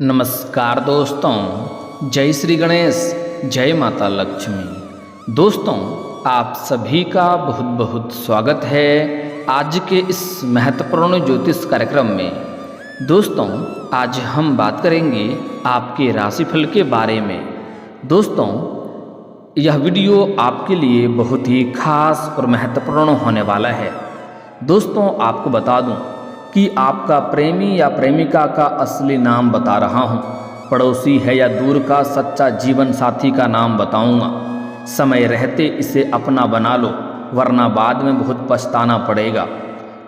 नमस्कार दोस्तों, जय श्री गणेश, जय माता लक्ष्मी। दोस्तों, आप सभी का बहुत बहुत स्वागत है आज के इस महत्वपूर्ण ज्योतिष कार्यक्रम में। दोस्तों, आज हम बात करेंगे आपके राशिफल के बारे में। दोस्तों, यह वीडियो आपके लिए बहुत ही खास और महत्वपूर्ण होने वाला है। दोस्तों, आपको बता दूं कि आपका प्रेमी या प्रेमिका का असली नाम बता रहा हूँ। पड़ोसी है या दूर का सच्चा जीवन साथी का नाम बताऊँगा। समय रहते इसे अपना बना लो, वरना बाद में बहुत पछताना पड़ेगा।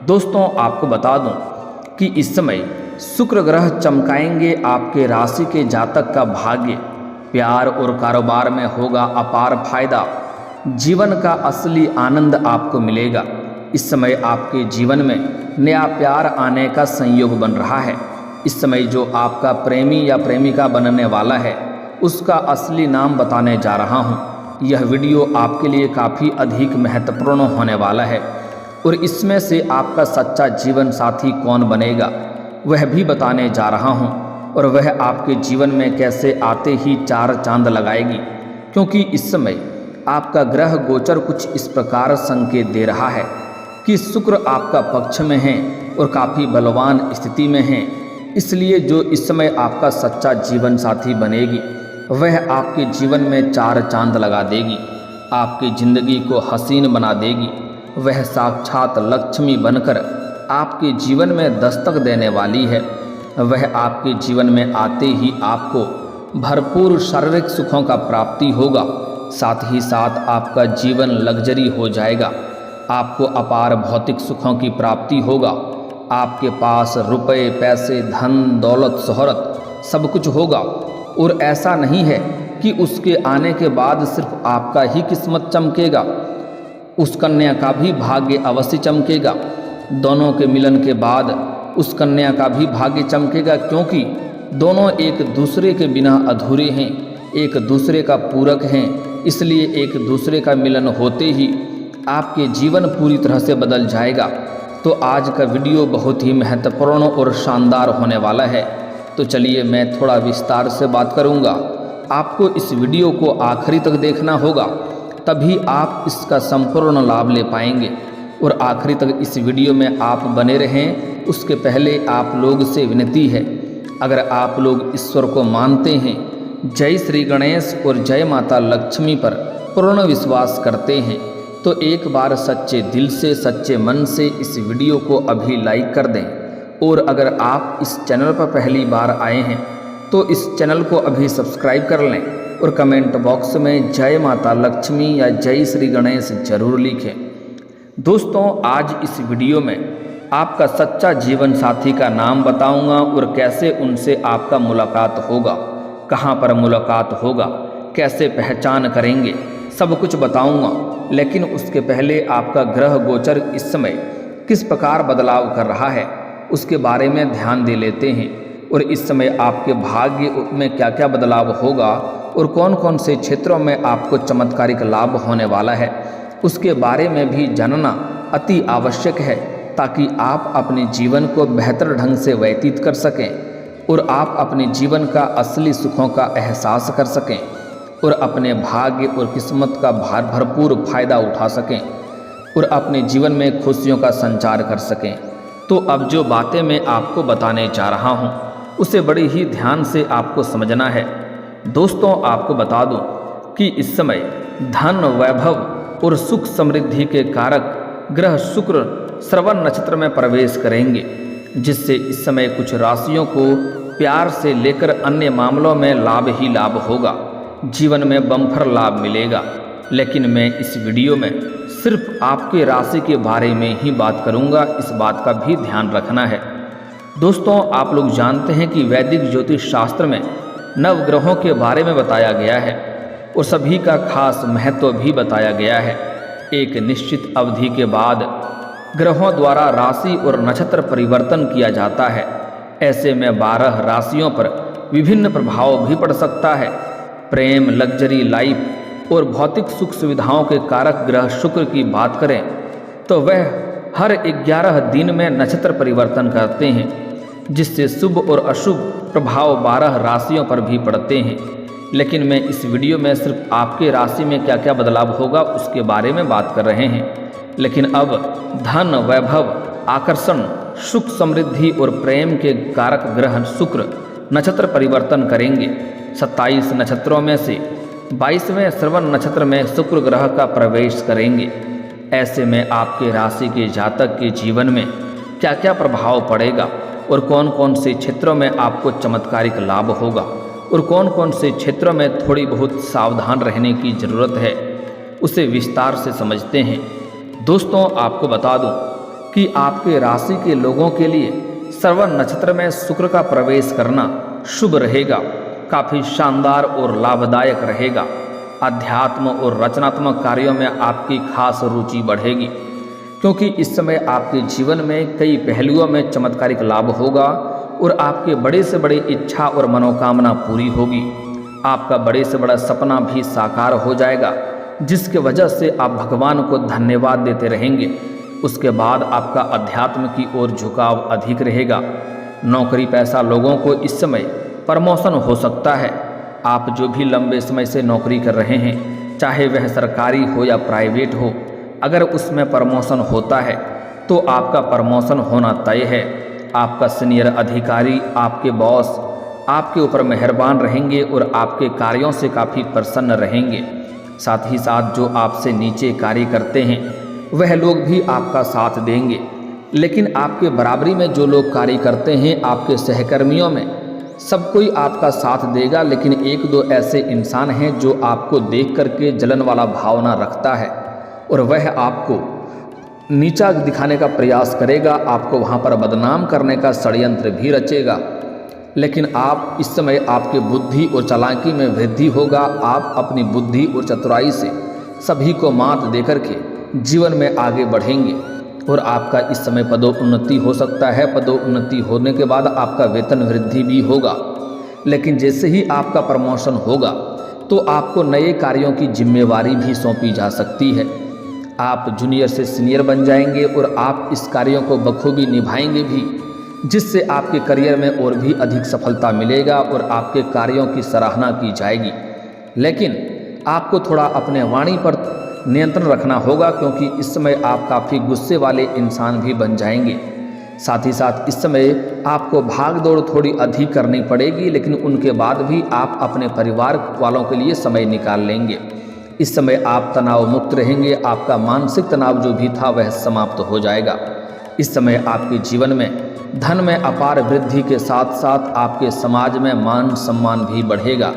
दोस्तों, आपको बता दूं कि इस समय शुक्र ग्रह चमकाएंगे आपके राशि के जातक का भाग्य। प्यार और कारोबार में होगा अपार फायदा। जीवन का असली आनंद आपको मिलेगा। इस समय आपके जीवन में नया प्यार आने का संयोग बन रहा है। इस समय जो आपका प्रेमी या प्रेमिका बनने वाला है उसका असली नाम बताने जा रहा हूँ। यह वीडियो आपके लिए काफ़ी अधिक महत्वपूर्ण होने वाला है और इसमें से आपका सच्चा जीवन साथी कौन बनेगा वह भी बताने जा रहा हूँ, और वह आपके जीवन में कैसे आते ही चार चांद लगाएगी। क्योंकि इस समय आपका ग्रह गोचर कुछ इस प्रकार संकेत दे रहा है कि शुक्र आपका पक्ष में है और काफ़ी बलवान स्थिति में है। इसलिए जो इस समय आपका सच्चा जीवन साथी बनेगी वह आपके जीवन में चार चांद लगा देगी, आपकी ज़िंदगी को हसीन बना देगी। वह साक्षात लक्ष्मी बनकर आपके जीवन में दस्तक देने वाली है। वह आपके जीवन में आते ही आपको भरपूर शारीरिक सुखों का प्राप्ति होगा, साथ ही साथ आपका जीवन लग्जरी हो जाएगा। आपको अपार भौतिक सुखों की प्राप्ति होगा। आपके पास रुपए, पैसे, धन, दौलत, शोहरत सब कुछ होगा। और ऐसा नहीं है कि उसके आने के बाद सिर्फ आपका ही किस्मत चमकेगा, उस कन्या का भी भाग्य अवश्य चमकेगा। दोनों के मिलन के बाद उस कन्या का भी भाग्य चमकेगा, क्योंकि दोनों एक दूसरे के बिना अधूरे हैं, एक दूसरे का पूरक हैं। इसलिए एक दूसरे का मिलन होते ही आपके जीवन पूरी तरह से बदल जाएगा। तो आज का वीडियो बहुत ही महत्वपूर्ण और शानदार होने वाला है। तो चलिए मैं थोड़ा विस्तार से बात करूंगा। आपको इस वीडियो को आखिरी तक देखना होगा, तभी आप इसका संपूर्ण लाभ ले पाएंगे। और आखिरी तक इस वीडियो में आप बने रहें। उसके पहले आप लोग से विनती है, अगर आप लोग ईश्वर को मानते हैं, जय श्री गणेश और जय माता लक्ष्मी पर पूर्ण विश्वास करते हैं, तो एक बार सच्चे दिल से, सच्चे मन से इस वीडियो को अभी लाइक कर दें। और अगर आप इस चैनल पर पहली बार आए हैं तो इस चैनल को अभी सब्सक्राइब कर लें और कमेंट बॉक्स में जय माता लक्ष्मी या जय श्री गणेश जरूर लिखें। दोस्तों, आज इस वीडियो में आपका सच्चा जीवन साथी का नाम बताऊंगा और कैसे उनसे आपका मुलाकात होगा, कहाँ पर मुलाकात होगा, कैसे पहचान करेंगे, सब कुछ बताऊंगा। लेकिन उसके पहले आपका ग्रह गोचर इस समय किस प्रकार बदलाव कर रहा है उसके बारे में ध्यान दे लेते हैं। और इस समय आपके भाग्य में क्या क्या बदलाव होगा और कौन कौन से क्षेत्रों में आपको चमत्कारिक लाभ होने वाला है उसके बारे में भी जानना अति आवश्यक है, ताकि आप अपने जीवन को बेहतर ढंग से व्यतीत कर सकें और आप अपने जीवन का असली सुखों का एहसास कर सकें और अपने भाग्य और किस्मत का भरपूर फायदा उठा सकें और अपने जीवन में खुशियों का संचार कर सकें। तो अब जो बातें मैं आपको बताने जा रहा हूँ उसे बड़ी ही ध्यान से आपको समझना है। दोस्तों, आपको बता दूं कि इस समय धन, वैभव और सुख समृद्धि के कारक ग्रह शुक्र श्रवण नक्षत्र में प्रवेश करेंगे, जिससे इस समय कुछ राशियों को प्यार से लेकर अन्य मामलों में लाभ ही लाभ होगा। जीवन में बम्पर लाभ मिलेगा। लेकिन मैं इस वीडियो में सिर्फ आपके राशि के बारे में ही बात करूंगा, इस बात का भी ध्यान रखना है। दोस्तों, आप लोग जानते हैं कि वैदिक ज्योतिष शास्त्र में नवग्रहों के बारे में बताया गया है और सभी का खास महत्व भी बताया गया है। एक निश्चित अवधि के बाद ग्रहों द्वारा राशि और नक्षत्र परिवर्तन किया जाता है। ऐसे में 12 राशियों पर विभिन्न प्रभाव भी पड़ सकता है। प्रेम, लग्जरी लाइफ और भौतिक सुख सुविधाओं के कारक ग्रह शुक्र की बात करें तो वह हर 11 दिन में नक्षत्र परिवर्तन करते हैं, जिससे शुभ और अशुभ प्रभाव 12 राशियों पर भी पड़ते हैं। लेकिन मैं इस वीडियो में सिर्फ आपके राशि में क्या क्या बदलाव होगा उसके बारे में बात कर रहे हैं। लेकिन अब धन, वैभव, आकर्षण, सुख, समृद्धि और प्रेम के कारक ग्रह शुक्र नक्षत्र परिवर्तन करेंगे। 27 नक्षत्रों में से 22वें श्रवण नक्षत्र में शुक्र ग्रह का प्रवेश करेंगे। ऐसे में आपके राशि के जातक के जीवन में क्या क्या प्रभाव पड़ेगा और कौन कौन से क्षेत्रों में आपको चमत्कारिक लाभ होगा और कौन कौन से क्षेत्रों में थोड़ी बहुत सावधान रहने की ज़रूरत है, उसे विस्तार से समझते हैं। दोस्तों, आपको बता दूं कि आपके राशि के लोगों के लिए श्रवण नक्षत्र में शुक्र का प्रवेश करना शुभ रहेगा, काफ़ी शानदार और लाभदायक रहेगा। अध्यात्म और रचनात्मक कार्यों में आपकी खास रुचि बढ़ेगी, क्योंकि इस समय आपके जीवन में कई पहलुओं में चमत्कारिक लाभ होगा और आपके बड़े से बड़े इच्छा और मनोकामना पूरी होगी। आपका बड़े से बड़ा सपना भी साकार हो जाएगा, जिसके वजह से आप भगवान को धन्यवाद देते रहेंगे। उसके बाद आपका अध्यात्म की ओर झुकाव अधिक रहेगा। नौकरी पेशा लोगों को इस समय प्रमोशन हो सकता है। आप जो भी लंबे समय से नौकरी कर रहे हैं, चाहे वह सरकारी हो या प्राइवेट हो, अगर उसमें प्रमोशन होता है तो आपका प्रमोशन होना तय है। आपका सीनियर अधिकारी, आपके बॉस आपके ऊपर मेहरबान रहेंगे और आपके कार्यों से काफ़ी प्रसन्न रहेंगे। साथ ही साथ जो आपसे नीचे कार्य करते हैं वह लोग भी आपका साथ देंगे। लेकिन आपके बराबरी में जो लोग कार्य करते हैं, आपके सहकर्मियों में सब कोई आपका साथ देगा। लेकिन एक दो ऐसे इंसान हैं जो आपको देख करके जलन वाला भावना रखता है और वह आपको नीचा दिखाने का प्रयास करेगा, आपको वहाँ पर बदनाम करने का षड्यंत्र भी रचेगा। लेकिन आप इस समय आपके बुद्धि और चालाकी में वृद्धि होगा। आप अपनी बुद्धि और चतुराई से सभी को मात देकर के जीवन में आगे बढ़ेंगे और आपका इस समय पदोन्नति हो सकता है। पदोन्नति होने के बाद आपका वेतन वृद्धि भी होगा। लेकिन जैसे ही आपका प्रमोशन होगा तो आपको नए कार्यों की जिम्मेवारी भी सौंपी जा सकती है। आप जूनियर से सीनियर बन जाएंगे और आप इस कार्यों को बखूबी निभाएंगे भी, जिससे आपके करियर में और भी अधिक सफलता मिलेगा और आपके कार्यों की सराहना की जाएगी। लेकिन आपको थोड़ा अपने वाणी पर नियंत्रण रखना होगा, क्योंकि इस समय आप काफ़ी गुस्से वाले इंसान भी बन जाएंगे। साथ ही साथ इस समय आपको भाग दौड़ थोड़ी अधिक करनी पड़ेगी, लेकिन उनके बाद भी आप अपने परिवार वालों के लिए समय निकाल लेंगे। इस समय आप तनाव मुक्त रहेंगे। आपका मानसिक तनाव जो भी था वह समाप्त हो जाएगा। इस समय आपके जीवन में धन में अपार वृद्धि के साथ साथ आपके समाज में मान सम्मान भी बढ़ेगा।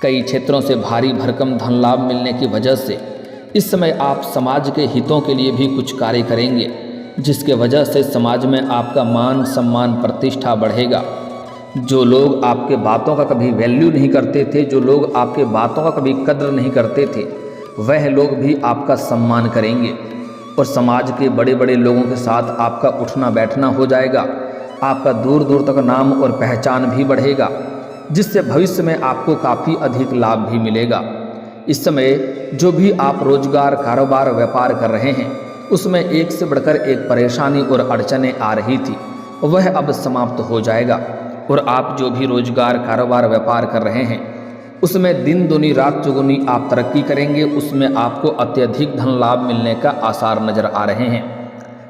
कई क्षेत्रों से भारी भरकम धन लाभ मिलने की वजह से इस समय आप समाज के हितों के लिए भी कुछ कार्य करेंगे, जिसके वजह से समाज में आपका मान सम्मान प्रतिष्ठा बढ़ेगा। जो लोग आपके बातों का कभी वैल्यू नहीं करते थे, जो लोग आपके बातों का कभी कद्र नहीं करते थे, वह लोग भी आपका सम्मान करेंगे और समाज के बड़े बड़े लोगों के साथ आपका उठना बैठना हो जाएगा। आपका दूर दूर तक नाम और पहचान भी बढ़ेगा, जिससे भविष्य में आपको काफ़ी अधिक लाभ भी मिलेगा। इस समय जो भी आप रोजगार, कारोबार, व्यापार कर रहे हैं, उसमें एक से बढ़कर एक परेशानी और अड़चनें आ रही थी, वह अब समाप्त हो जाएगा। और आप जो भी रोजगार, कारोबार, व्यापार कर रहे हैं, उसमें दिन दुनी रात चौगुनी आप तरक्की करेंगे। उसमें आपको अत्यधिक धन लाभ मिलने का आसार नजर आ रहे हैं।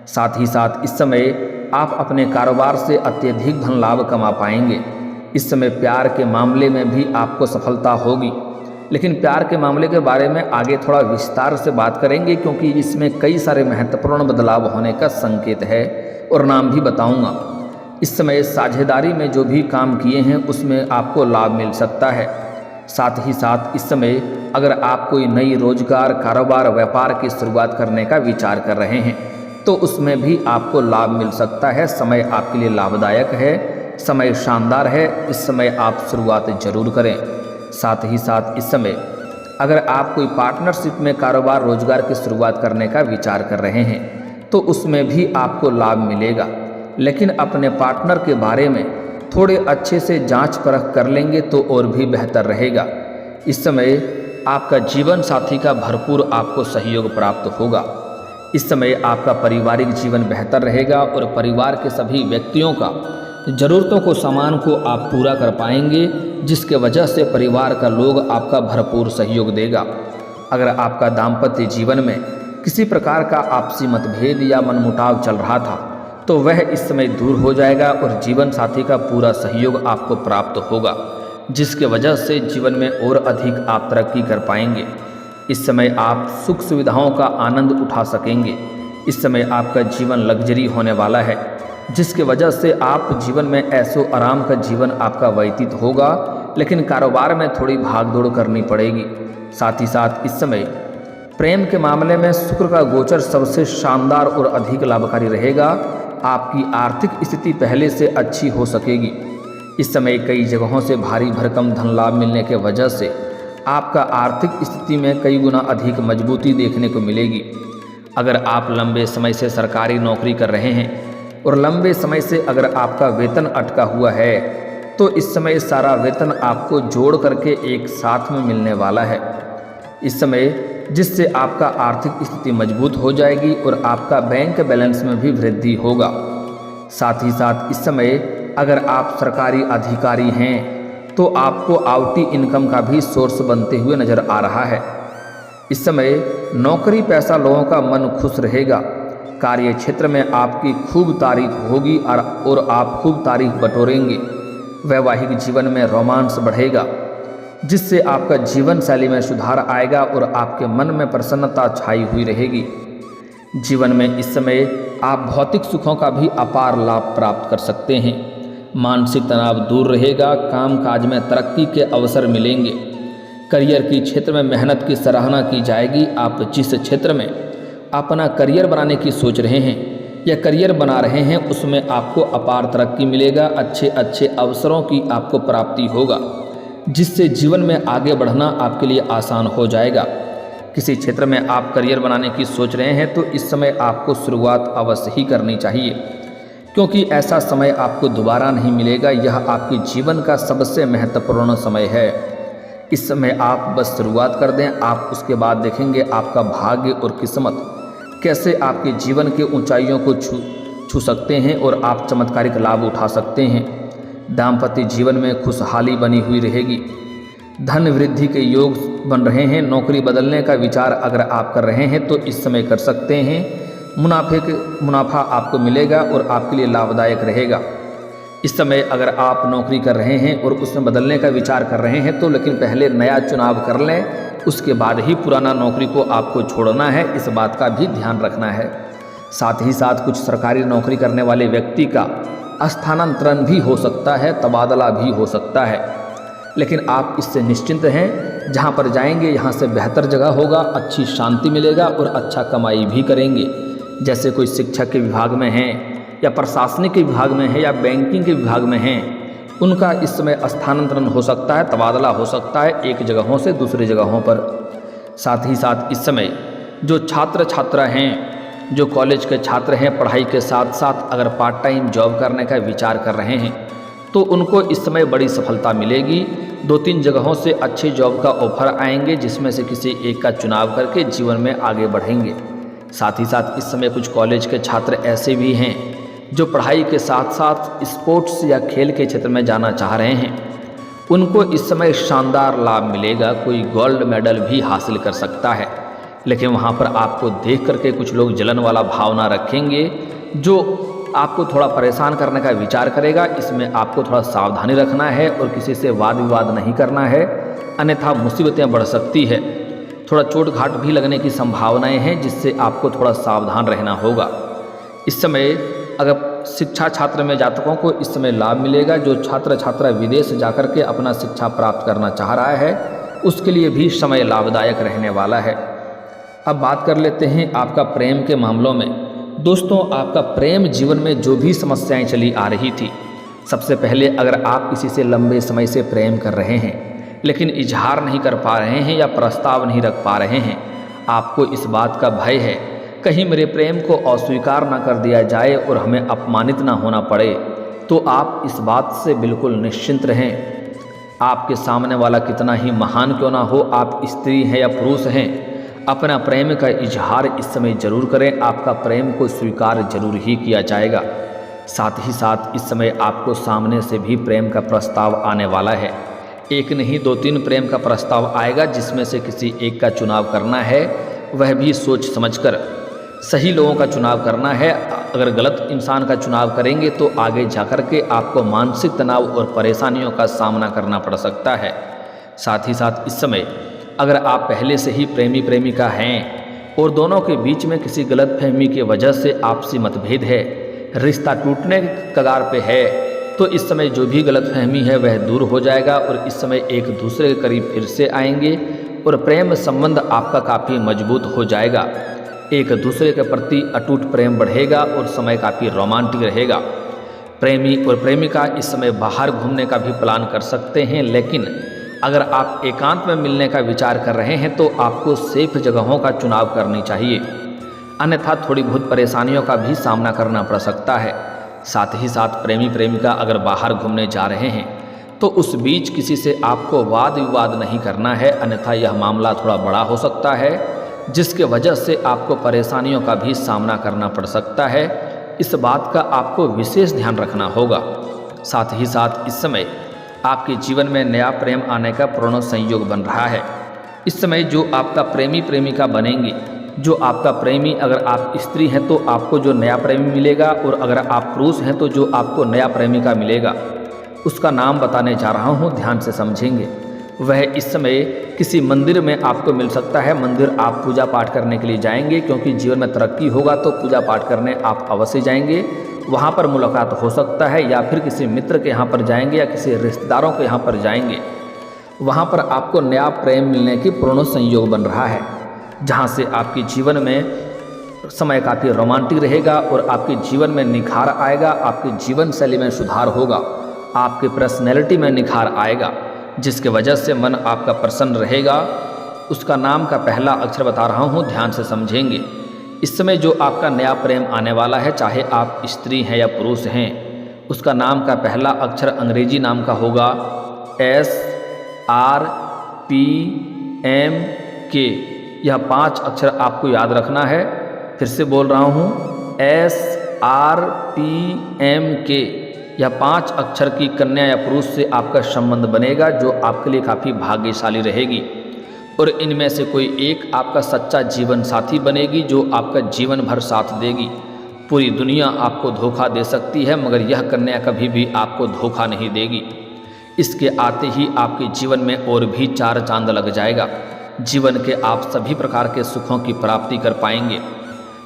साथ ही साथ इस समय आप अपने कारोबार से अत्यधिक धन लाभ कमा पाएंगे। इस समय प्यार के मामले में भी आपको सफलता होगी, लेकिन प्यार के मामले के बारे में आगे थोड़ा विस्तार से बात करेंगे, क्योंकि इसमें कई सारे महत्वपूर्ण बदलाव होने का संकेत है और नाम भी बताऊंगा। इस समय साझेदारी में जो भी काम किए हैं उसमें आपको लाभ मिल सकता है। साथ ही साथ इस समय अगर आप कोई नई रोजगार, कारोबार, व्यापार की शुरुआत करने का विचार कर रहे हैं तो उसमें भी आपको लाभ मिल सकता है। समय आपके लिए लाभदायक है, समय शानदार है। इस समय आप शुरुआत जरूर करें। साथ ही साथ इस समय अगर आप कोई पार्टनरशिप में कारोबार, रोजगार की शुरुआत करने का विचार कर रहे हैं तो उसमें भी आपको लाभ मिलेगा। लेकिन अपने पार्टनर के बारे में थोड़े अच्छे से जांच परख कर लेंगे तो और भी बेहतर रहेगा। इस समय आपका जीवन साथी का भरपूर आपको सहयोग प्राप्त होगा। इस समय आपका पारिवारिक जीवन बेहतर रहेगा और परिवार के सभी व्यक्तियों का ज़रूरतों को सामान को आप पूरा कर पाएंगे, जिसके वजह से परिवार का लोग आपका भरपूर सहयोग देगा। अगर आपका दाम्पत्य जीवन में किसी प्रकार का आपसी मतभेद या मनमुटाव चल रहा था तो वह इस समय दूर हो जाएगा और जीवन साथी का पूरा सहयोग आपको प्राप्त होगा, जिसके वजह से जीवन में और अधिक आप तरक्की कर पाएंगे। इस समय आप सुख सुविधाओं का आनंद उठा सकेंगे। इस समय आपका जीवन लग्जरी होने वाला है, जिसके वजह से आप जीवन में ऐसो आराम का जीवन आपका व्यतीत होगा, लेकिन कारोबार में थोड़ी भागदौड़ करनी पड़ेगी। साथ ही साथ इस समय प्रेम के मामले में शुक्र का गोचर सबसे शानदार और अधिक लाभकारी रहेगा। आपकी आर्थिक स्थिति पहले से अच्छी हो सकेगी। इस समय कई जगहों से भारी भरकम धन लाभ मिलने के वजह से आपका आर्थिक स्थिति में कई गुना अधिक मजबूती देखने को मिलेगी। अगर आप लंबे समय से सरकारी नौकरी कर रहे हैं और लंबे समय से अगर आपका वेतन अटका हुआ है तो इस समय सारा वेतन आपको जोड़ करके एक साथ में मिलने वाला है। इस समय जिससे आपका आर्थिक स्थिति मजबूत हो जाएगी और आपका बैंक बैलेंस में भी वृद्धि होगा। साथ ही साथ इस समय अगर आप सरकारी अधिकारी हैं तो आपको आवती इनकम का भी सोर्स बनते हुए नजर आ रहा है। इस समय नौकरी पेशा लोगों का मन खुश रहेगा। कार्य क्षेत्र में आपकी खूब तारीफ होगी और आप खूब तारीफ बटोरेंगे। वैवाहिक जीवन में रोमांस बढ़ेगा, जिससे आपका जीवन शैली में सुधार आएगा और आपके मन में प्रसन्नता छाई हुई रहेगी। जीवन में इस समय आप भौतिक सुखों का भी अपार लाभ प्राप्त कर सकते हैं। मानसिक तनाव दूर रहेगा, काम काज में तरक्की के अवसर मिलेंगे। करियर की क्षेत्र में मेहनत की सराहना की जाएगी। आप जिस क्षेत्र में अपना करियर बनाने की सोच रहे हैं या करियर बना रहे हैं उसमें आपको अपार तरक्की मिलेगा। अच्छे अच्छे अवसरों की आपको प्राप्ति होगा, जिससे जीवन में आगे बढ़ना आपके लिए आसान हो जाएगा। किसी क्षेत्र में आप करियर बनाने की सोच रहे हैं तो इस समय आपको शुरुआत अवश्य ही करनी चाहिए, क्योंकि ऐसा समय आपको दोबारा नहीं मिलेगा। यह आपके जीवन का सबसे महत्वपूर्ण समय है। इस समय आप बस शुरुआत कर दें, आप उसके बाद देखेंगे आपका भाग्य और किस्मत कैसे आपके जीवन के ऊंचाइयों को छू सकते हैं और आप चमत्कारिक लाभ उठा सकते हैं। दाम्पत्य जीवन में खुशहाली बनी हुई रहेगी। धन वृद्धि के योग बन रहे हैं। नौकरी बदलने का विचार अगर आप कर रहे हैं तो इस समय कर सकते हैं। मुनाफा आपको मिलेगा और आपके लिए लाभदायक रहेगा। इस समय अगर आप नौकरी कर रहे हैं और उसमें बदलने का विचार कर रहे हैं तो लेकिन पहले नया चुनाव कर लें, उसके बाद ही पुराना नौकरी को आपको छोड़ना है। इस बात का भी ध्यान रखना है। साथ ही साथ कुछ सरकारी नौकरी करने वाले व्यक्ति का स्थानांतरण भी हो सकता है, तबादला भी हो सकता है, लेकिन आप इससे निश्चिंत हैं। जहाँ पर जाएंगे यहाँ से बेहतर जगह होगा, अच्छी शांति मिलेगा और अच्छा कमाई भी करेंगे। जैसे कोई शिक्षक के विभाग में हैं या प्रशासनिक के विभाग में है या बैंकिंग के विभाग में हैं, उनका इस समय स्थानांतरण हो सकता है, तबादला हो सकता है एक जगहों से दूसरी जगहों पर। साथ ही साथ इस समय जो छात्र छात्रा हैं, जो कॉलेज के छात्र हैं, पढ़ाई के साथ साथ अगर पार्ट टाइम जॉब करने का विचार कर रहे हैं तो उनको इस समय बड़ी सफलता मिलेगी। 2-3 जगहों से अच्छे जॉब का ऑफर आएंगे, जिसमें से किसी एक का चुनाव करके जीवन में आगे बढ़ेंगे। साथ ही साथ इस समय कुछ कॉलेज के छात्र ऐसे भी हैं जो पढ़ाई के साथ साथ स्पोर्ट्स या खेल के क्षेत्र में जाना चाह रहे हैं। उनको इस समय शानदार लाभ मिलेगा। कोई गोल्ड मेडल भी हासिल कर सकता है, लेकिन वहाँ पर आपको देख करके कुछ लोग जलन वाला भावना रखेंगे जो आपको थोड़ा परेशान करने का विचार करेगा। इसमें आपको थोड़ा सावधानी रखना है और किसी से वाद विवाद नहीं करना है, अन्यथा मुसीबतें बढ़ सकती है। थोड़ा चोट घाट भी लगने की संभावनाएं हैं, जिससे आपको थोड़ा सावधान रहना होगा। इस समय अगर शिक्षा छात्र में जातकों को इस समय लाभ मिलेगा। जो छात्र छात्रा विदेश जाकर के अपना शिक्षा प्राप्त करना चाह रहा है उसके लिए भी समय लाभदायक रहने वाला है। अब बात कर लेते हैं आपका प्रेम के मामलों में। दोस्तों, आपका प्रेम जीवन में जो भी समस्याएं चली आ रही थी, सबसे पहले अगर आप किसी से लंबे समय से प्रेम कर रहे हैं लेकिन इजहार नहीं कर पा रहे हैं या प्रस्ताव नहीं रख पा रहे हैं, आपको इस बात का भय है कहीं मेरे प्रेम को अस्वीकार ना कर दिया जाए और हमें अपमानित ना होना पड़े, तो आप इस बात से बिल्कुल निश्चिंत रहें। आपके सामने वाला कितना ही महान क्यों ना हो, आप स्त्री हैं या पुरुष हैं, अपना प्रेम का इजहार इस समय जरूर करें, आपका प्रेम को स्वीकार जरूर ही किया जाएगा। साथ ही साथ इस समय आपको सामने से भी प्रेम का प्रस्ताव आने वाला है। एक नहीं 2-3 प्रेम का प्रस्ताव आएगा, जिसमें से किसी एक का चुनाव करना है, वह भी सोच समझकर सही लोगों का चुनाव करना है। अगर गलत इंसान का चुनाव करेंगे तो आगे जाकर के आपको मानसिक तनाव और परेशानियों का सामना करना पड़ सकता है। साथ ही साथ इस समय अगर आप पहले से ही प्रेमी प्रेमिका हैं और दोनों के बीच में किसी गलतफहमी की वजह से आपसी मतभेद है, रिश्ता टूटने कगार पे है, तो इस समय जो भी गलतफहमी है वह दूर हो जाएगा और इस समय एक दूसरे के करीब फिर से आएंगे और प्रेम संबंध आपका काफ़ी मजबूत हो जाएगा। एक दूसरे के प्रति अटूट प्रेम बढ़ेगा और समय काफ़ी रोमांटिक रहेगा। प्रेमी और प्रेमिका इस समय बाहर घूमने का भी प्लान कर सकते हैं, लेकिन अगर आप एकांत में मिलने का विचार कर रहे हैं तो आपको सेफ जगहों का चुनाव करनी चाहिए, अन्यथा थोड़ी बहुत परेशानियों का भी सामना करना पड़ सकता है। साथ ही साथ प्रेमी प्रेमिका अगर बाहर घूमने जा रहे हैं तो उस बीच किसी से आपको वाद विवाद नहीं करना है, अन्यथा यह मामला थोड़ा बड़ा हो सकता है, जिसके वजह से आपको परेशानियों का भी सामना करना पड़ सकता है। इस बात का आपको विशेष ध्यान रखना होगा। साथ ही साथ इस समय आपके जीवन में नया प्रेम आने का पूर्ण संयोग बन रहा है। इस समय जो आपका प्रेमी प्रेमिका बनेंगे, जो आपका प्रेमी, अगर आप स्त्री हैं तो आपको जो नया प्रेमी मिलेगा, और अगर आप पुरुष हैं तो जो आपको नया प्रेमिका मिलेगा उसका नाम बताने जा रहा हूँ, ध्यान से समझेंगे। वह इस समय किसी मंदिर में आपको मिल सकता है। मंदिर आप पूजा पाठ करने के लिए जाएंगे, क्योंकि जीवन में तरक्की होगा तो पूजा पाठ करने आप अवश्य जाएंगे। वहाँ पर मुलाकात हो सकता है, या फिर किसी मित्र के यहाँ पर जाएंगे या किसी रिश्तेदारों के यहाँ पर जाएंगे। वहाँ पर आपको नया प्रेम मिलने की पूर्ण संयोग बन रहा है, जहाँ से आपके जीवन में समय काफ़ी रोमांटिक रहेगा और आपके जीवन में निखार आएगा, आपके जीवन शैली में सुधार होगा, आपकी पर्सनैलिटी में निखार आएगा, जिसके वजह से मन आपका प्रसन्न रहेगा। उसका नाम का पहला अक्षर बता रहा हूँ, ध्यान से समझेंगे। इस समय जो आपका नया प्रेम आने वाला है, चाहे आप स्त्री हैं या पुरुष हैं, उसका नाम का पहला अक्षर अंग्रेजी नाम का होगा SRPMK। यह 5 अक्षर आपको याद रखना है। फिर से बोल रहा हूँ, SRPMK। यह 5 अक्षर की कन्या या पुरुष से आपका संबंध बनेगा, जो आपके लिए काफ़ी भाग्यशाली रहेगी, और इनमें से कोई एक आपका सच्चा जीवन साथी बनेगी, जो आपका जीवन भर साथ देगी। पूरी दुनिया आपको धोखा दे सकती है, मगर यह कन्या कभी भी आपको धोखा नहीं देगी। इसके आते ही आपके जीवन में और भी 4 चांद लग जाएगा। जीवन के आप सभी प्रकार के सुखों की प्राप्ति कर पाएंगे।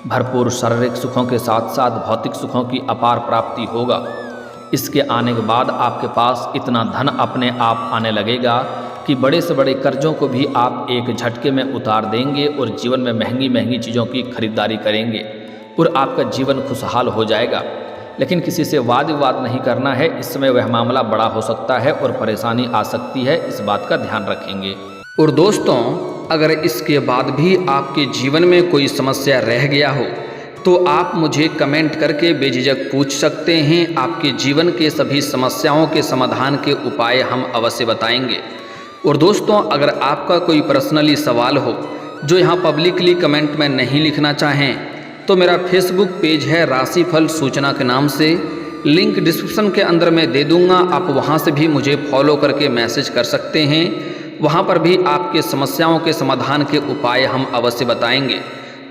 भरपूर शारीरिक सुखों के साथ साथ भौतिक सुखों की अपार प्राप्ति होगा। इसके आने के बाद आपके पास इतना धन अपने आप आने लगेगा कि बड़े से बड़े कर्जों को भी आप एक झटके में उतार देंगे और जीवन में महंगी महंगी चीज़ों की खरीदारी करेंगे और आपका जीवन खुशहाल हो जाएगा। लेकिन किसी से वाद विवाद नहीं करना है, इस समय वह मामला बड़ा हो सकता है और परेशानी आ सकती है, इस बात का ध्यान रखेंगे। और दोस्तों, अगर इसके बाद भी आपके जीवन में कोई समस्या रह गया हो तो आप मुझे कमेंट करके बेझिझक पूछ सकते हैं। आपके जीवन के सभी समस्याओं के समाधान के उपाय हम अवश्य बताएंगे। और दोस्तों, अगर आपका कोई पर्सनली सवाल हो जो यहाँ पब्लिकली कमेंट में नहीं लिखना चाहें, तो मेरा फेसबुक पेज है राशिफल सूचना के नाम से, लिंक डिस्क्रिप्शन के अंदर मैं दे दूँगा। आप वहाँ से भी मुझे फॉलो करके मैसेज कर सकते हैं। वहाँ पर भी आपके समस्याओं के समाधान के उपाय हम अवश्य बताएंगे।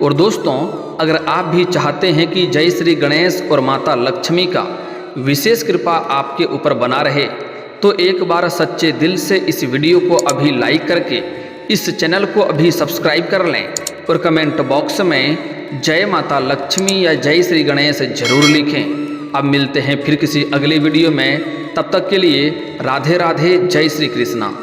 और दोस्तों, अगर आप भी चाहते हैं कि जय श्री गणेश और माता लक्ष्मी का विशेष कृपा आपके ऊपर बना रहे, तो एक बार सच्चे दिल से इस वीडियो को अभी लाइक करके इस चैनल को अभी सब्सक्राइब कर लें और कमेंट बॉक्स में जय माता लक्ष्मी या जय श्री गणेश जरूर लिखें। अब मिलते हैं फिर किसी अगले वीडियो में, तब तक के लिए राधे राधे, जय श्री कृष्णा।